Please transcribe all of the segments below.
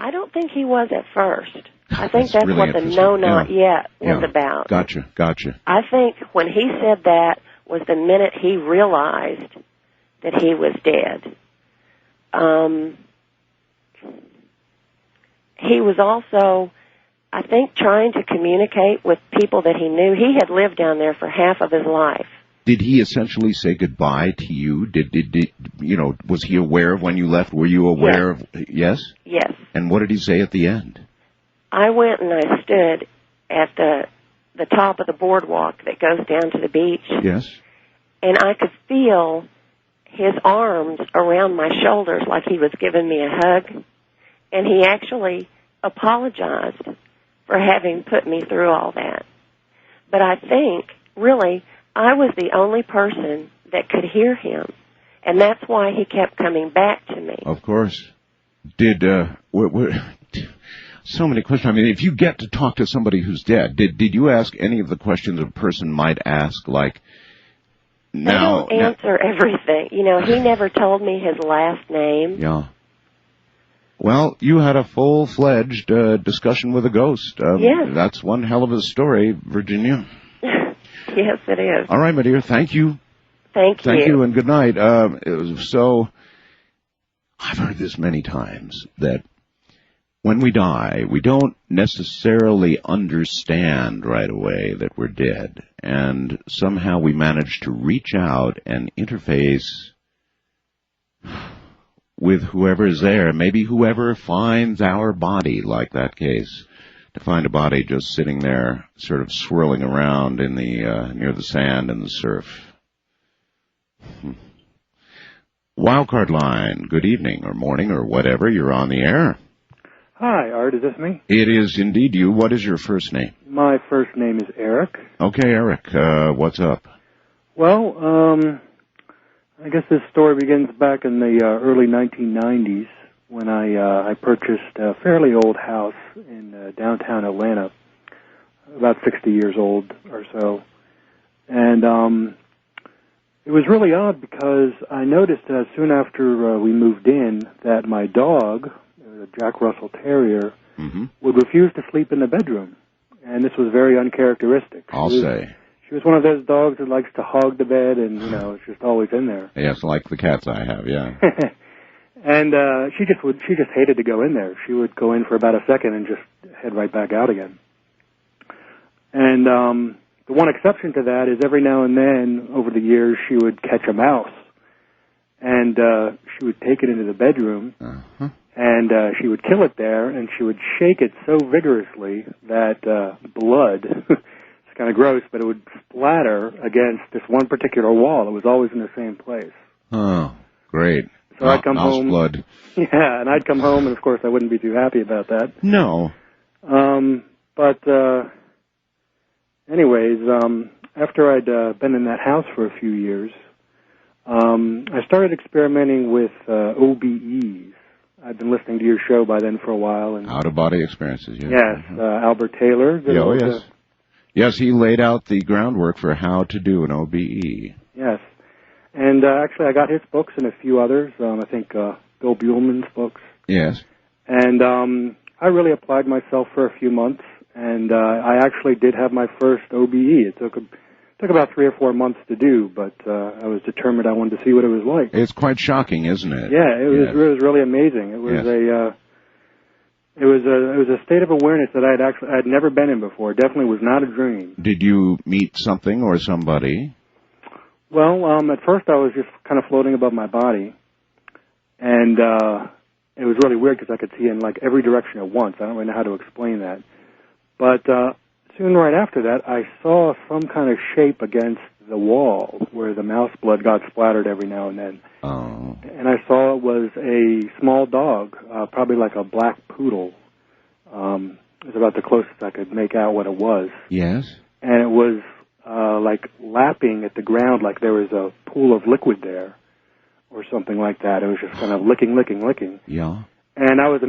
I don't think he was at first. I think that's really what the no, not yet was about. Gotcha. I think when he said that was the minute he realized that he was dead. He was also, I think, trying to communicate with people that he knew. He had lived down there for half of his life. Did he essentially say goodbye to you? Did was he aware of when you left? Were you aware of? Yes? Yes. And what did he say at the end? I went and I stood at the top of the boardwalk that goes down to the beach. Yes. And I could feel his arms around my shoulders like he was giving me a hug. And he actually apologized for having put me through all that. But I think, really, I was the only person that could hear him. And that's why he kept coming back to me. Of course. So many questions. I mean, if you get to talk to somebody who's dead, did you ask any of the questions a person might ask, like, now... They don't answer everything. You know, he never told me his last name. Yeah. Well, you had a full-fledged discussion with a ghost. Yes. That's one hell of a story, Virginia. Yes, it is. All right, my dear. Thank you. Thank you, and good night. So, I've heard this many times, that when we die, we don't necessarily understand right away that we're dead. And somehow we manage to reach out and interface with whoever's there. Maybe whoever finds our body, like that case. To find a body just sitting there, sort of swirling around in the near the sand and the surf. Wildcard line, good evening or morning or whatever, you're on the air. Hi, Art, is this me? It is indeed you. What is your first name? My first name is Eric. Okay, Eric, what's up? Well, I guess this story begins back in the early 1990s when I purchased a fairly old house in downtown Atlanta, about 60 years old or so. And it was really odd because I noticed soon after we moved in that my dog, a Jack Russell Terrier, would refuse to sleep in the bedroom. And this was very uncharacteristic. I'll say. She was one of those dogs that likes to hog the bed and, you know, it's just always in there. Yes, like the cats I have, yeah. And she just hated to go in there. She would go in for about a second and just head right back out again. And the one exception to that is every now and then, over the years, she would catch a mouse. And she would take it into the bedroom, and she would kill it there, and she would shake it so vigorously that blood, it's kind of gross, but it would splatter against this one particular wall. It was always in the same place. Oh, great. So I'd come mouse home. Blood. Yeah, and I'd come home, and of course I wouldn't be too happy about that. No. But anyways, after I'd been in that house for a few years, I started experimenting with OBEs. I'd been listening to your show by then for a while. And out-of-body experiences, yes. Yes, Albert Taylor. Yes. Yes, he laid out the groundwork for how to do an OBE. Yes. And actually, I got his books and a few others. I think Bill Buellman's books. Yes. And I really applied myself for a few months, and I actually did have my first OBE. It took about 3 or 4 months to do, but I was determined I wanted to see what it was like. It's quite shocking, isn't it? Yeah, it was really amazing. It was it was a state of awareness that I'd never been in before. It definitely was not a dream. Did you meet something or somebody? Well, at first I was just kind of floating above my body, and it was really weird because I could see in like every direction at once. I don't really know how to explain that. But soon right after that, I saw some kind of shape against the wall where the mouse blood got splattered every now and then. Oh. And I saw it was a small dog, probably like a black poodle. It was about the closest I could make out what it was. Yes. And it was like lapping at the ground like there was a pool of liquid there or something like that. It was just kind of licking. Yeah. And I was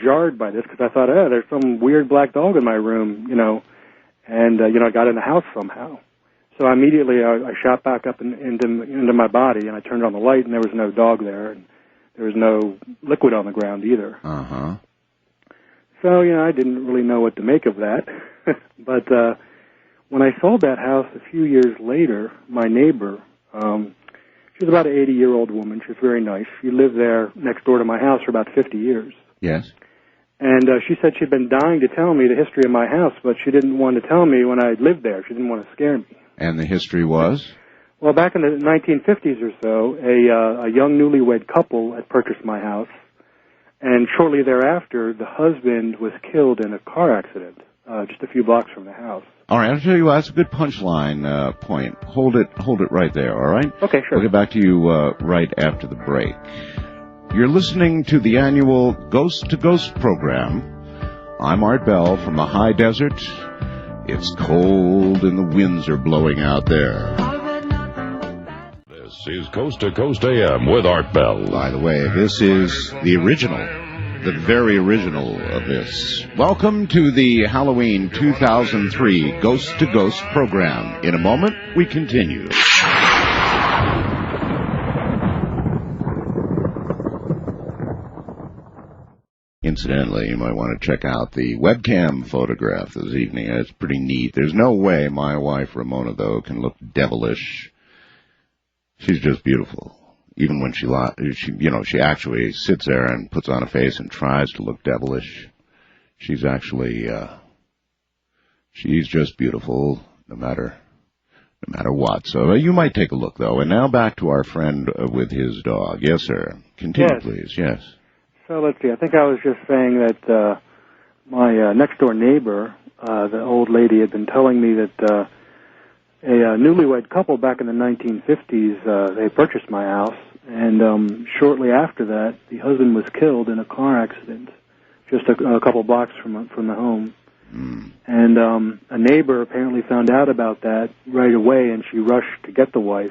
jarred by this because I thought, there's some weird black dog in my room, and, I got in the house somehow. So immediately I shot back up into my body, and I turned on the light, and there was no dog there, and there was no liquid on the ground either. Uh-huh. So, I didn't really know what to make of that. But when I sold that house a few years later, my neighbor, she was about an 80-year-old woman. She was very nice. She lived there next door to my house for about 50 years. Yes. And she said she'd been dying to tell me the history of my house, but she didn't want to tell me when I lived there. She didn't want to scare me. And the history was? Well, back in the 1950s or so, a young newlywed couple had purchased my house, and shortly thereafter, the husband was killed in a car accident just a few blocks from the house. All right, I'll tell you what, that's a good punchline point. Hold it right there, all right? Okay, sure. We'll get back to you right after the break. You're listening to the annual Ghost to Ghost program. I'm Art Bell from the high desert. It's cold and the winds are blowing out there. This is Coast to Coast AM with Art Bell. By the way, this is the original, the very original of this. Welcome to the Halloween 2003 Ghost to Ghost program. In a moment, we continue. Incidentally, you might want to check out the webcam photograph this evening. It's pretty neat. There's no way my wife, Ramona, though, can look devilish. She's just beautiful. Even when she actually sits there and puts on a face and tries to look devilish. She's actually, she's just beautiful no matter what. So you might take a look, though. And now back to our friend with his dog. Yes, sir. Continue, Yes. please. Yes. So let's see. I think I was just saying that my next-door neighbor, the old lady, had been telling me that a newlywed couple back in the 1950s, they purchased my house, and shortly after that, the husband was killed in a car accident just a couple blocks from the home. Mm. And a neighbor apparently found out about that right away, and she rushed to get the wife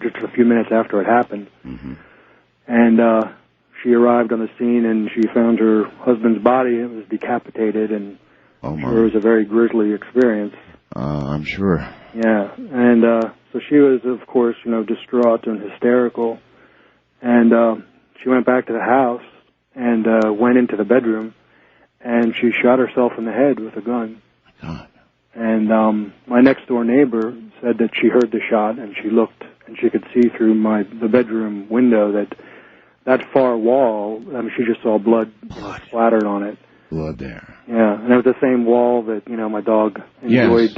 just a few minutes after it happened. Mm-hmm. And she arrived on the scene, and she found her husband's body. It was decapitated, and it was a very grisly experience. I'm sure. Yeah, and so she was, of course, distraught and hysterical. And she went back to the house and went into the bedroom, and she shot herself in the head with a gun. God. And my next-door neighbor said that she heard the shot, and she looked, and she could see through the bedroom window that far wall, she just saw blood splattered on it. Blood there. Yeah, and it was the same wall that, my dog enjoyed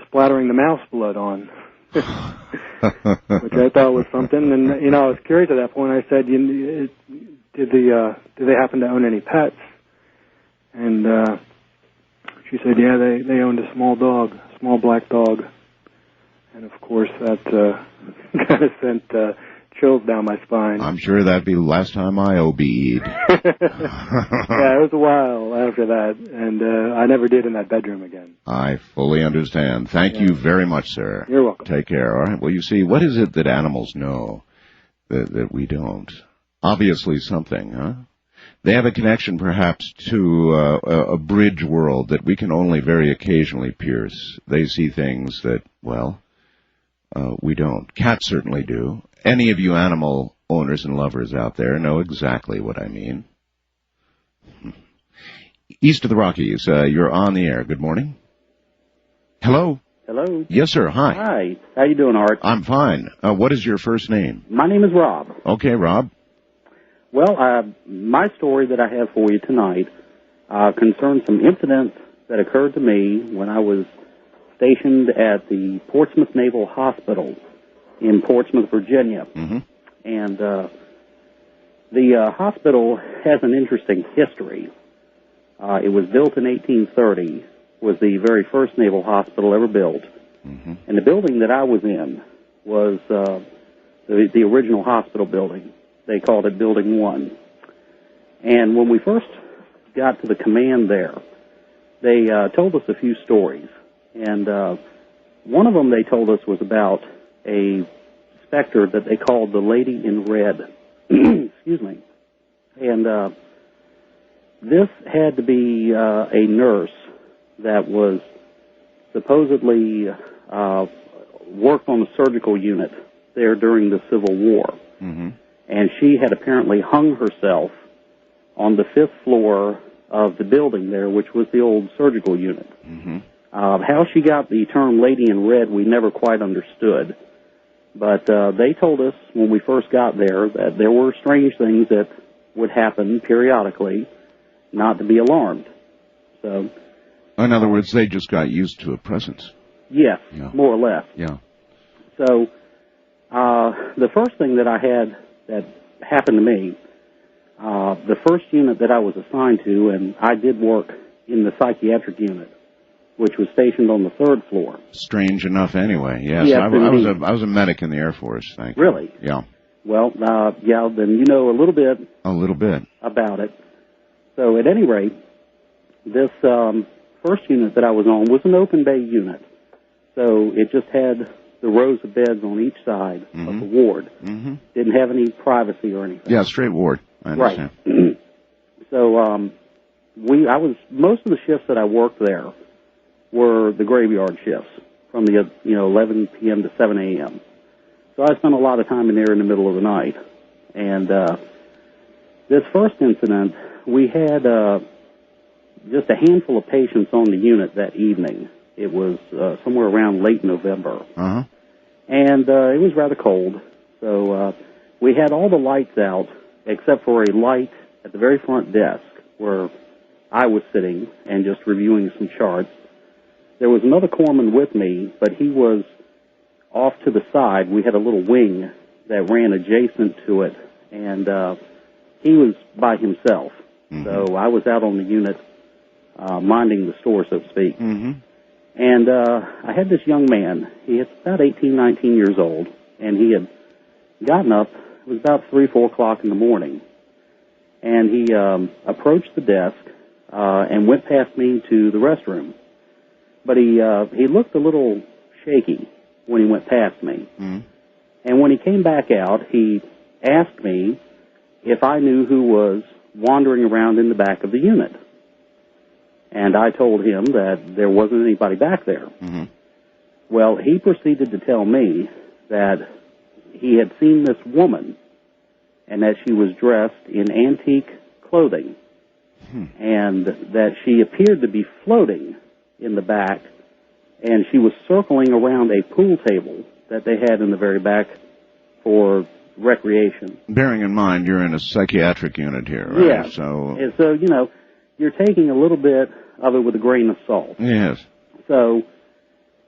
splattering the mouse blood on, which I thought was something. And, I was curious at that point. I said, did they happen to own any pets? And she said, yeah, they owned a small black dog. And, of course, that kind of sent chills down my spine. I'm sure that'd be the last time I OB'd. Yeah, it was a while after that, and I never did in that bedroom again. I fully understand. Thank you very much, sir. You're welcome. Take care, all right? Well, you see, what is it that animals know that we don't? Obviously something, huh? They have a connection, perhaps, to a bridge world that we can only very occasionally pierce. They see things that, we don't. Cats certainly do. Any of you animal owners and lovers out there know exactly what I mean. East of the Rockies, you're on the air. Good morning. Hello? Hello? Yes, sir. Hi. Hi. How you doing, Art? I'm fine. What is your first name? My name is Rob. Okay, Rob. Well, my story that I have for you tonight concerns some incidents that occurred to me when I was stationed at the Portsmouth Naval Hospital in Portsmouth, Virginia. Mm-hmm. And the hospital has an interesting history. It was built in 1830, was the very first naval hospital ever built. Mm-hmm. And the building that I was in was the original hospital building. They called it Building 1. And when we first got to the command there, they told us a few stories. And one of them they told us was about a specter that they called the Lady in Red. Excuse me. And this had to be a nurse that was supposedly worked on the surgical unit there during the Civil War. Mm-hmm. And she had apparently hung herself on the 5th floor of the building there, which was the old surgical unit. Mm-hmm. How she got the term Lady in Red, we never quite understood. But they told us when we first got there that there were strange things that would happen periodically, not to be alarmed. So, in other words, they just got used to a presence. Yes, Yeah. more or less. Yeah. So the first thing that I had that happened to me, the first unit that I was assigned to, and I did work in the psychiatric unit, which was stationed on the 3rd floor. Strange enough anyway, yes. Yes, I was a medic in the Air Force, thank you. Really? Yeah. Well, yeah, then you know a little bit. A little bit. About it. So at any rate, this first unit that I was on was an open bay unit. So it just had the rows of beds on each side of the ward. Mm-hmm. Didn't have any privacy or anything. Yeah, straight ward. I understand. Right. So most of the shifts that I worked there were the graveyard shifts from the 11 p.m. to 7 a.m. So I spent a lot of time in there in the middle of the night. And this first incident, we had just a handful of patients on the unit that evening. It was somewhere around late November. Uh-huh. And it was rather cold. So we had all the lights out except for a light at the very front desk where I was sitting and just reviewing some charts. There was another corpsman with me, but he was off to the side. We had a little wing that ran adjacent to it, and he was by himself. Mm-hmm. So I was out on the unit minding the store, so to speak. Mm-hmm. And I had this young man. He was about 18, 19 years old, and he had gotten up. It was about 3, 4 o'clock in the morning. And he approached the desk and went past me to the restroom. But he looked a little shaky when he went past me. Mm-hmm. And when he came back out, he asked me if I knew who was wandering around in the back of the unit. And I told him that there wasn't anybody back there. Mm-hmm. Well, he proceeded to tell me that he had seen this woman and that she was dressed in antique clothing and that she appeared to be floating in the back, and she was circling around a pool table that they had in the very back for recreation. Bearing in mind you're in a psychiatric unit here, right? Yeah. So, and so, you're taking a little bit of it with a grain of salt. yes. So,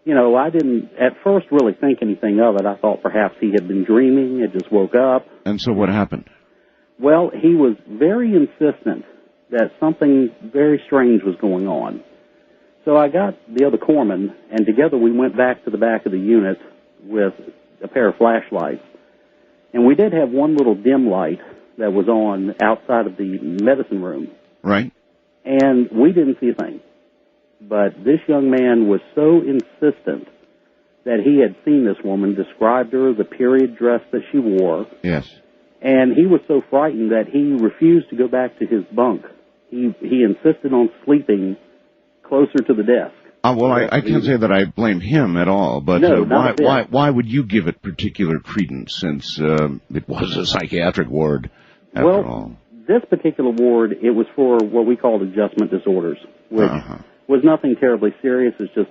I didn't at first really think anything of it. I thought perhaps he had been dreaming, had just woke up. And so what happened? Well, he was very insistent that something very strange was going on. So I got the other corpsman, and together we went back to the back of the unit with a pair of flashlights. And we did have one little dim light that was on outside of the medicine room. Right. And we didn't see a thing. But this young man was so insistent that he had seen this woman, described her, the period dress that she wore. Yes. And he was so frightened that he refused to go back to his bunk. He insisted on sleeping closer to the desk. Well, I can't say that I blame him at all, but No, why would you give it particular credence since it was a psychiatric ward after all? This particular ward, it was for what we called adjustment disorders, which was nothing terribly serious. It's just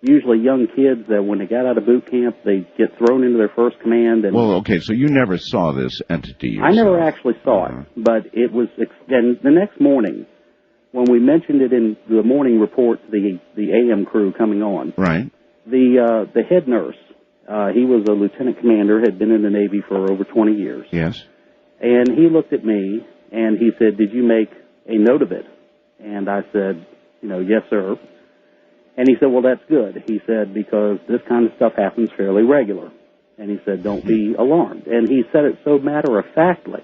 usually young kids that when they got out of boot camp, they get thrown into their first command. And well, okay, so you never saw this entity yourself. I never actually saw it, but it was, and the next morning, when we mentioned it in the morning report to the AM crew coming on, right, the head nurse, he was a lieutenant commander, had been in the Navy for over 20 years. Yes. And he looked at me, and he said, "Did you make a note of it?" And I said, "Yes, sir." And he said, "Well, that's good." He said, "Because this kind of stuff happens fairly regular." And he said, "Don't be alarmed." And he said it so matter-of-factly,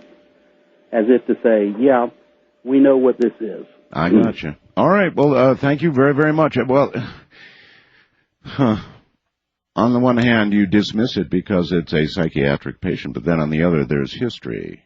as if to say, "Yeah, we know what this is." I gotcha. All right. Well, thank you very, very much. Well, on the one hand, you dismiss it because it's a psychiatric patient, but then on the other, there's history.